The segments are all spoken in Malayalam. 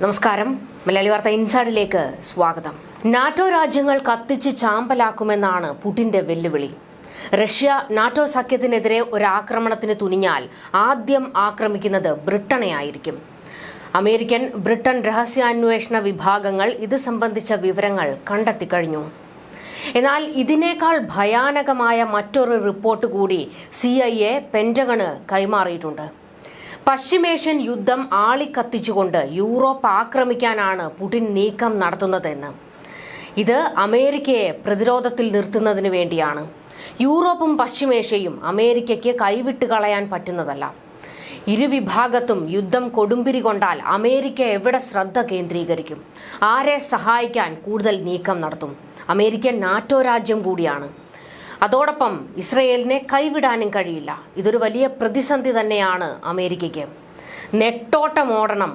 നമസ്കാരം. മലയാളി വാർത്ത ഇൻസൈഡിലേക്ക് സ്വാഗതം. നാറ്റോ രാജ്യങ്ങൾ കത്തിച്ച് ചാമ്പലാക്കുമെന്നാണ് പുടിന്റെ വെല്ലുവിളി. റഷ്യ നാറ്റോ സഖ്യത്തിനെതിരെ ഒരു ആക്രമണത്തിന് തുനിഞ്ഞാൽ ആദ്യം ആക്രമിക്കുന്നത് ബ്രിട്ടനെയായിരിക്കും. അമേരിക്കൻ, ബ്രിട്ടൻ രഹസ്യാന്വേഷണ വിഭാഗങ്ങൾ ഇത് സംബന്ധിച്ച വിവരങ്ങൾ കണ്ടെത്തിക്കഴിഞ്ഞു. എന്നാൽ ഇതിനേക്കാൾ ഭയാനകമായ മറ്റൊരു റിപ്പോർട്ട് കൂടി CIA പെന്റഗണ് കൈമാറിയിട്ടുണ്ട്. പശ്ചിമേഷ്യൻ യുദ്ധം ആളിക്കത്തിച്ചുകൊണ്ട് യൂറോപ്പ് ആക്രമിക്കാനാണ് പുടിൻ നീക്കം നടത്തുന്നതെന്ന്. ഇത് അമേരിക്കയെ പ്രതിരോധത്തിൽ നിർത്തുന്നതിന് വേണ്ടിയാണ്. യൂറോപ്പും പശ്ചിമേഷ്യയും അമേരിക്കയ്ക്ക് കൈവിട്ട് കളയാൻ പറ്റുന്നതല്ല. ഇരുവിഭാഗത്തും യുദ്ധം കൊടുമ്പിരി കൊണ്ടാൽ അമേരിക്ക എവിടെ ശ്രദ്ധ കേന്ദ്രീകരിക്കും? ആരെ സഹായിക്കാൻ കൂടുതൽ നീക്കം നടത്തും? അമേരിക്ക നാറ്റോ രാജ്യം കൂടിയാണ്. അതോടൊപ്പം ഇസ്രയേലിനെ കൈവിടാനും കഴിയില്ല. ഇതൊരു വലിയ പ്രതിസന്ധി തന്നെയാണ് അമേരിക്കയ്ക്ക്. നെട്ടോട്ടമോടണം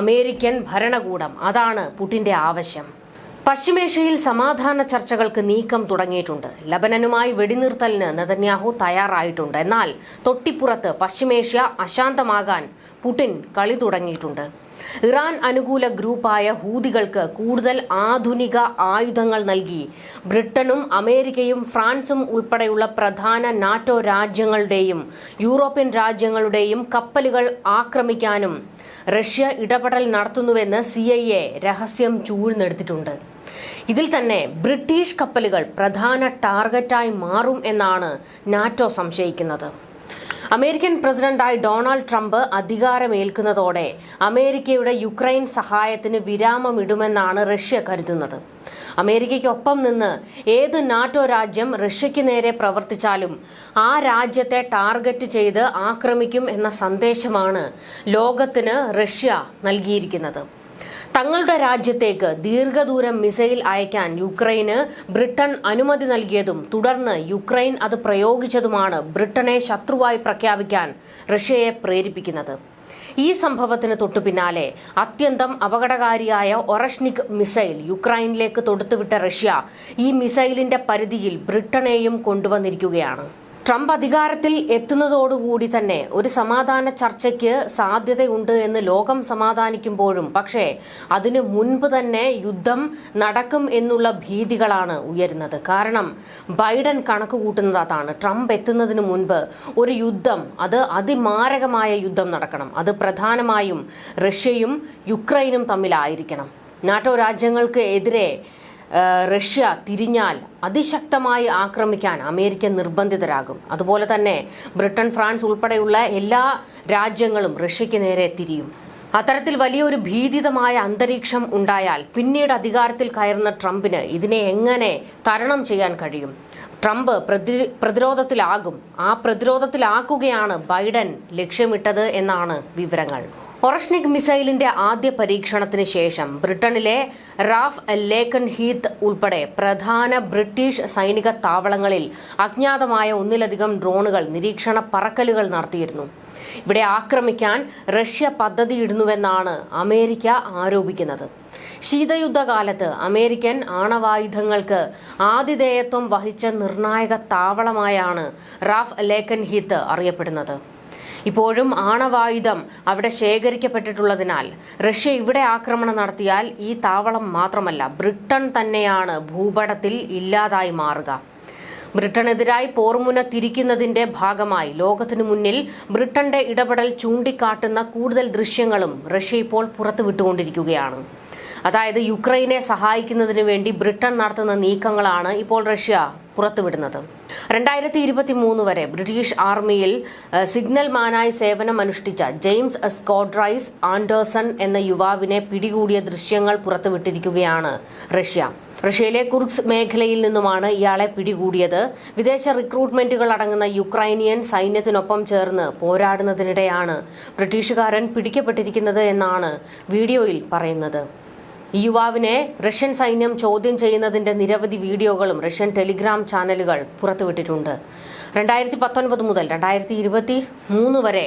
അമേരിക്കൻ ഭരണകൂടം. അതാണ് പുടിന്റെ ആവശ്യം. പശ്ചിമേഷ്യയിൽ സമാധാന ചർച്ചകൾക്ക് നീക്കം തുടങ്ങിയിട്ടുണ്ട്. ലബനനുമായി വെടിനിർത്തലിന് നെതന്യാഹു തയ്യാറായിട്ടുണ്ട്. എന്നാൽ തൊട്ടിപ്പുറത്ത് പശ്ചിമേഷ്യ അശാന്തമാകാൻ പുടിൻ കളി തുടങ്ങിയിട്ടുണ്ട്. ഇറാൻ അനുകൂല ഗ്രൂപ്പായ ഹൂതികൾക്ക് കൂടുതൽ ആധുനിക ആയുധങ്ങൾ നൽകി ബ്രിട്ടനും അമേരിക്കയും ഫ്രാൻസും ഉൾപ്പെടെയുള്ള പ്രധാന നാറ്റോ രാജ്യങ്ങളുടെയും യൂറോപ്യൻ രാജ്യങ്ങളുടെയും കപ്പലുകൾ ആക്രമിക്കാനും റഷ്യ ഇടപെടൽ നടത്തുന്നുവെന്ന് CIA രഹസ്യം ചൂഴ്ന്നെടുത്തിട്ടുണ്ട്. ഇതിൽ തന്നെ ബ്രിട്ടീഷ് കപ്പലുകൾ പ്രധാന ടാർഗറ്റായി മാറും എന്നാണ് നാറ്റോ സംശയിക്കുന്നത്. അമേരിക്കൻ പ്രസിഡന്റായി ഡൊണാൾഡ് ട്രംപ് അധികാരമേൽക്കുന്നതോടെ അമേരിക്കയുടെ യുക്രൈൻ സഹായത്തിന് വിരാമമിടുമെന്നാണ് റഷ്യ കരുതുന്നത്. അമേരിക്കയ്ക്കൊപ്പം നിന്ന് ഏത് നാറ്റോ രാജ്യം റഷ്യയ്ക്ക് നേരെ പ്രവർത്തിച്ചാലും ആ രാജ്യത്തെ ടാർഗറ്റ് ചെയ്ത് ആക്രമിക്കും എന്ന സന്ദേശമാണ് ലോകത്തിന് റഷ്യ നൽകിയിരിക്കുന്നത്. തങ്ങളുടെ രാജ്യത്തേക്ക് ദീർഘദൂരം മിസൈൽ അയക്കാൻ യുക്രൈന് ബ്രിട്ടൻ അനുമതി നൽകിയതും തുടർന്ന് യുക്രൈൻ അത് പ്രയോഗിച്ചതുമാണ് ബ്രിട്ടനെ ശത്രുവായി പ്രഖ്യാപിക്കാൻ റഷ്യയെ പ്രേരിപ്പിക്കുന്നത്. ഈ സംഭവത്തിന് തൊട്ടുപിന്നാലെ അത്യന്തം അപകടകാരിയായ ഒറഷ്നിക് മിസൈൽ യുക്രൈനിലേക്ക് തൊടുത്തുവിട്ട റഷ്യ ഈ മിസൈലിന്റെ പരിധിയിൽ ബ്രിട്ടനെയും കൊണ്ടുവന്നിരിക്കുകയാണ്. ട്രംപ് അധികാരത്തിൽ എത്തുന്നതോടുകൂടി തന്നെ ഒരു സമാധാന ചർച്ചയ്ക്ക് സാധ്യതയുണ്ട് എന്ന് ലോകം സമാധാനിക്കുമ്പോഴും പക്ഷേ അതിനു മുൻപ് തന്നെ യുദ്ധം നടക്കും എന്നുള്ള ഭീതികളാണ് ഉയരുന്നത്. കാരണം ബൈഡൻ കണക്ക് കൂട്ടുന്നത് അതാണ്. ട്രംപ് എത്തുന്നതിന് മുൻപ് ഒരു യുദ്ധം, അത് അതിമാരകമായ യുദ്ധം നടക്കണം. അത് പ്രധാനമായും റഷ്യയും യുക്രൈനും തമ്മിലായിരിക്കണം. നാറ്റോ രാജ്യങ്ങൾക്ക് എതിരെ റഷ്യ തിരിഞ്ഞാൽ അതിശക്തമായി ആക്രമിക്കാൻ അമേരിക്ക നിർബന്ധിതരാകും. അതുപോലെ തന്നെ ബ്രിട്ടൻ, ഫ്രാൻസ് ഉൾപ്പെടെയുള്ള എല്ലാ രാജ്യങ്ങളും റഷ്യയ്ക്ക് നേരെ തിരിയും. അത്തരത്തിൽ വലിയൊരു ഭീതിതമായ അന്തരീക്ഷം ഉണ്ടായാൽ പിന്നീട് അധികാരത്തിൽ കയറുന്ന ട്രംപിന് ഇതിനെ എങ്ങനെ തരണം ചെയ്യാൻ കഴിയും? ട്രംപ് പ്രതിരോധത്തിലാകും. ആ പ്രതിരോധത്തിലാക്കുകയാണ് ബൈഡൻ ലക്ഷ്യമിട്ടത് എന്നാണ് വിവരങ്ങൾ. ഒറഷ്നിക് മിസൈലിന്റെ ആദ്യ പരീക്ഷണത്തിന് ശേഷം ബ്രിട്ടനിലെ റാഫ് ലേക്കൻഹീത്ത് ഉൾപ്പെടെ പ്രധാന ബ്രിട്ടീഷ് സൈനിക താവളങ്ങളിൽ അജ്ഞാതമായ ഒന്നിലധികം ഡ്രോണുകൾ നിരീക്ഷണ പറക്കലുകൾ നടത്തിയിരുന്നു. ഇവിടെ ആക്രമിക്കാൻ റഷ്യ പദ്ധതിയിടുന്നുവെന്നാണ് അമേരിക്ക ആരോപിക്കുന്നത്. ശീതയുദ്ധകാലത്ത് അമേരിക്കൻ ആണവായുധങ്ങൾക്ക് ആതിഥേയത്വം വഹിച്ച നിർണായക താവളമായാണ് റാഫ് ലേക്കൻഹീത്ത് അറിയപ്പെടുന്നത്. ഇപ്പോഴും ആണവായുധം അവിടെ ശേഖരിക്കപ്പെട്ടിട്ടുള്ളതിനാൽ റഷ്യ ഇവിടെ ആക്രമണം നടത്തിയാൽ ഈ താവളം മാത്രമല്ല, ബ്രിട്ടൻ തന്നെയാണ് ഭൂപടത്തിൽ ഇല്ലാതായി മാറുക. ബ്രിട്ടനെതിരായി പോർമുന തിരിക്കുന്നതിന്റെ ഭാഗമായി ലോകത്തിനു മുന്നിൽ ബ്രിട്ടന്റെ ഇടപെടൽ ചൂണ്ടിക്കാട്ടുന്ന കൂടുതൽ ദൃശ്യങ്ങളും റഷ്യ ഇപ്പോൾ പുറത്തുവിട്ടുകൊണ്ടിരിക്കുകയാണ്. അതായത് യുക്രൈനെ സഹായിക്കുന്നതിന് വേണ്ടി ബ്രിട്ടൻ നടത്തുന്ന നീക്കങ്ങളാണ് ഇപ്പോൾ റഷ്യ പുറത്തുവിടുന്നത്. 2023 വരെ ബ്രിട്ടീഷ് ആർമിയിൽ സിഗ്നൽ മാനായി സേവനമനുഷ്ഠിച്ച ജെയിംസ് സ്കോഡ്രൈസ് ആൻഡേഴ്സൺ എന്ന യുവാവിനെ പിടികൂടിയ ദൃശ്യങ്ങൾ പുറത്തുവിട്ടിരിക്കുകയാണ് റഷ്യ. റഷ്യയിലെ കുർസ്ക് മേഖലയിൽ നിന്നുമാണ് ഇയാളെ പിടികൂടിയത്. വിദേശ റിക്രൂട്ട്മെന്റുകൾ അടങ്ങുന്ന യുക്രൈനിയൻ സൈന്യത്തിനൊപ്പം ചേർന്ന് പോരാടുന്നതിനിടെയാണ് ബ്രിട്ടീഷുകാരൻ പിടിക്കപ്പെട്ടിരിക്കുന്നത് എന്നാണ് വീഡിയോയിൽ പറയുന്നത്. ഈ യുവാവിനെ റഷ്യൻ സൈന്യം ചോദ്യം ചെയ്യുന്നതിന്റെ നിരവധി വീഡിയോകളും റഷ്യൻ ടെലിഗ്രാം ചാനലുകൾ പുറത്തുവിട്ടിട്ടുണ്ട്. 2019 മുതൽ 2023 വരെ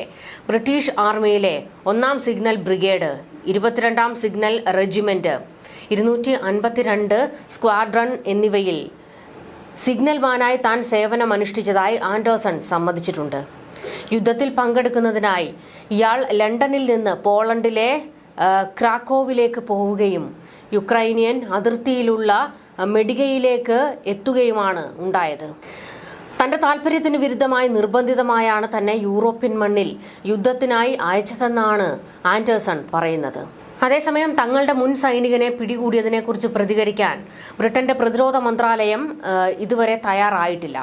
ബ്രിട്ടീഷ് ആർമിയിലെ 1-ാം സിഗ്നൽ ബ്രിഗേഡ്, 22-ാം സിഗ്നൽ റെജിമെന്റ്, 252 സ്ക്വാഡ്രൺ എന്നിവയിൽ സിഗ്നൽമാനായി താൻ സേവനമനുഷ്ഠിച്ചതായി ആൻഡേഴ്സൺ സമ്മതിച്ചിട്ടുണ്ട്. യുദ്ധത്തിൽ പങ്കെടുക്കുന്നതിനായി ഇയാൾ ലണ്ടനിൽ നിന്ന് പോളണ്ടിലെ ക്രാക്കോവിലേക്ക് പോവുകയും യുക്രൈനിയൻ അതിർത്തിയിലുള്ള മെഡിഗയിലേക്ക് എത്തുകയുമാണ് ഉണ്ടായത്. തന്റെ താൽപര്യത്തിന് വിരുദ്ധമായി നിർബന്ധിതമായാണ് തന്നെ യൂറോപ്യൻ മണ്ണിൽ യുദ്ധത്തിനായി അയച്ചതെന്നാണ് ആൻഡേഴ്സൺ പറയുന്നത്. അതേസമയം തങ്ങളുടെ മുൻ സൈനികനെ പിടികൂടിയതിനെക്കുറിച്ച് പ്രതികരിക്കാൻ ബ്രിട്ടന്റെ പ്രതിരോധ മന്ത്രാലയം ഇതുവരെ തയ്യാറായിട്ടില്ല.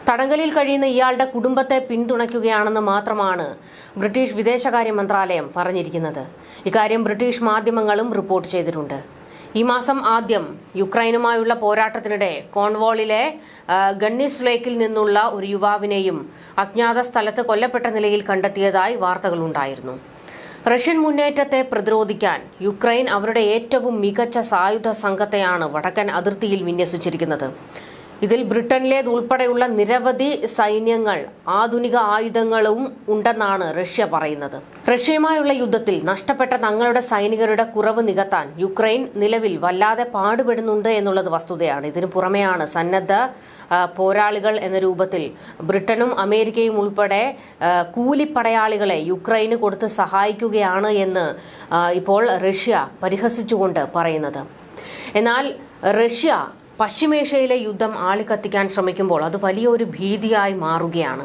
തടങ്കലിൽ കഴിയുന്ന ഇയാളുടെ കുടുംബത്തെ പിന്തുണയ്ക്കുകയാണെന്ന് മാത്രമാണ് ബ്രിട്ടീഷ് വിദേശകാര്യ മന്ത്രാലയം പറഞ്ഞിരിക്കുന്നത്. ഇക്കാര്യം ബ്രിട്ടീഷ് മാധ്യമങ്ങളും റിപ്പോർട്ട് ചെയ്തിട്ടുണ്ട്. ഈ മാസം ആദ്യം യുക്രൈനുമായുള്ള പോരാട്ടത്തിനിടെ കോൺവോളിലെ ഗണ്ണിസ് ലേക്കിൽ നിന്നുള്ള ഒരു യുവാവിനെയും അജ്ഞാത സ്ഥലത്ത് കൊല്ലപ്പെട്ട നിലയിൽ കണ്ടെത്തിയതായി വാർത്തകളുണ്ടായിരുന്നു. റഷ്യൻ മുന്നേറ്റത്തെ പ്രതിരോധിക്കാൻ യുക്രൈൻ അവരുടെ ഏറ്റവും മികച്ച സായുധ സംഘത്തെയാണ് വടക്കൻ അതിർത്തിയിൽ വിന്യസിച്ചിരിക്കുന്നത്. ഇതിൽ ബ്രിട്ടനിലേത് ഉൾപ്പെടെയുള്ള നിരവധി സൈന്യങ്ങൾ ആധുനിക ആയുധങ്ങളും ഉണ്ടെന്നാണ് റഷ്യ പറയുന്നത്. റഷ്യയുമായുള്ള യുദ്ധത്തിൽ നഷ്ടപ്പെട്ട തങ്ങളുടെ സൈനികരുടെ കുറവ് നികത്താൻ യുക്രൈൻ നിലവിൽ വല്ലാതെ പാടുപെടുന്നുണ്ട് എന്നുള്ളത് വസ്തുതയാണ്. ഇതിനു പുറമെയാണ് സന്നദ്ധ പോരാളികൾ എന്ന രൂപത്തിൽ ബ്രിട്ടനും അമേരിക്കയും ഉൾപ്പെടെ കൂലിപ്പടയാളികളെ യുക്രൈന് കൊടുത്ത് സഹായിക്കുകയാണ് എന്ന് ഇപ്പോൾ റഷ്യ പരിഹസിച്ചുകൊണ്ട് പറയുന്നത്. എന്നാൽ റഷ്യ പശ്ചിമേഷ്യയിലെ യുദ്ധം ആളിക്കത്തിക്കാൻ ശ്രമിക്കുമ്പോൾ അത് വലിയൊരു ഭീതിയായി മാറുകയാണ്.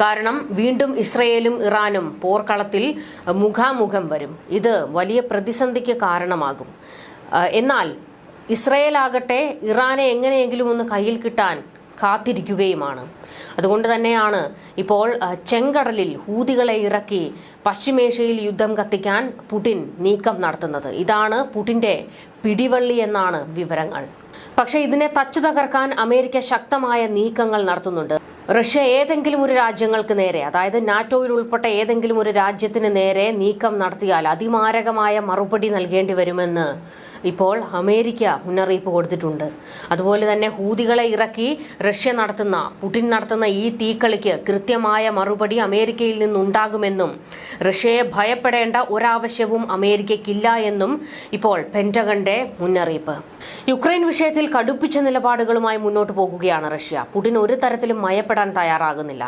കാരണം വീണ്ടും ഇസ്രയേലും ഇറാനും പോർക്കളത്തിൽ മുഖാമുഖം വരും. ഇത് വലിയ പ്രതിസന്ധിക്ക് കാരണമാകും. എന്നാൽ ഇസ്രയേലാകട്ടെ ഇറാനെ എങ്ങനെയെങ്കിലും ഒന്ന് കയ്യിൽ കിട്ടാൻ കാത്തിരിക്കുകയുമാണ്. അതുകൊണ്ട് തന്നെയാണ് ഇപ്പോൾ ചെങ്കടലിൽ ഹൂതികളെ ഇറക്കി പശ്ചിമേഷ്യയിൽ യുദ്ധം കത്തിക്കാൻ പുടിൻ നീക്കം നടത്തുന്നത്. ഇതാണ് പുടിന്റെ പിടിവള്ളി എന്നാണ് വിവരങ്ങൾ. പക്ഷേ ഇതിനെ തച്ചു തകർക്കാൻ അമേരിക്ക ശക്തമായ നീക്കങ്ങൾ നടത്തുന്നുണ്ട്. റഷ്യ ഏതെങ്കിലും ഒരു രാജ്യങ്ങൾക്ക് നേരെ, അതായത് നാറ്റോയിൽ ഉൾപ്പെട്ട ഏതെങ്കിലും ഒരു രാജ്യത്തിന് നേരെ നീക്കം നടത്തിയാൽ അതിമാരകമായ മറുപടി നൽകേണ്ടി വരുമെന്ന് ഇപ്പോൾ അമേരിക്ക മുന്നറിയിപ്പ് കൊടുത്തിട്ടുണ്ട്. അതുപോലെ തന്നെ ഹൂതികളെ ഇറക്കി പുടിൻ നടത്തുന്ന ഈ തീക്കളിക്ക് കൃത്യമായ മറുപടി അമേരിക്കയിൽ നിന്നുണ്ടാകുമെന്നും റഷ്യയെ ഭയപ്പെടേണ്ട ഒരാവശ്യവും അമേരിക്കയ്ക്കില്ല എന്നും ഇപ്പോൾ പെന്റഗന്റെ മുന്നറിയിപ്പ്. യുക്രൈൻ വിഷയത്തിൽ കടുപ്പിച്ച നിലപാടുകളുമായി മുന്നോട്ട് പോകുകയാണ് റഷ്യ. പുടിൻ ഒരു തരത്തിലും മയപ്പെടാൻ തയ്യാറാകുന്നില്ല.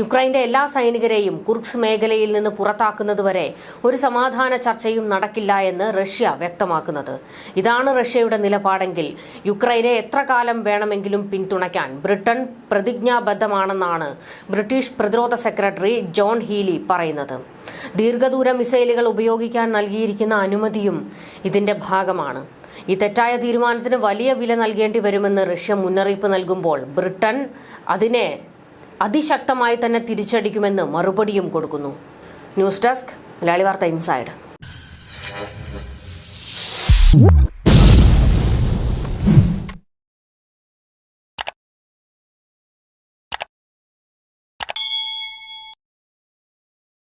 യുക്രൈന്റെ എല്ലാ സൈനികരെയും കുർസ്ക് മേഖലയിൽ നിന്ന് പുറത്താക്കുന്നതുവരെ ഒരു സമാധാന ചർച്ചയും നടക്കില്ല എന്ന് റഷ്യ വ്യക്തമാക്കുന്നത്. ഇതാണ് റഷ്യയുടെ നിലപാടെങ്കിൽ യുക്രൈനെ എത്ര കാലം വേണമെങ്കിലും പിന്തുണയ്ക്കാൻ ബ്രിട്ടൻ പ്രതിജ്ഞാബദ്ധമാണെന്നാണ് ബ്രിട്ടീഷ് പ്രതിരോധ സെക്രട്ടറി ജോൺ ഹീലി പറയുന്നത്. ദീർഘദൂര മിസൈലുകൾ ഉപയോഗിക്കാൻ നൽകിയിരിക്കുന്ന അനുമതിയും ഇതിന്റെ ഭാഗമാണ്. ഈ തെറ്റായ തീരുമാനത്തിന് വലിയ വില നൽകേണ്ടി വരുമെന്ന് റഷ്യ മുന്നറിയിപ്പ് നൽകുമ്പോൾ ബ്രിട്ടൻ അതിനെ അതിശക്തമായി തന്നെ തിരിച്ചടിക്കുമെന്ന് മറുപടിയും കൊടുക്കുന്നു. ന്യൂസ് ഡെസ്ക് മലയാളി വാർത്ത ഇൻസൈഡ്.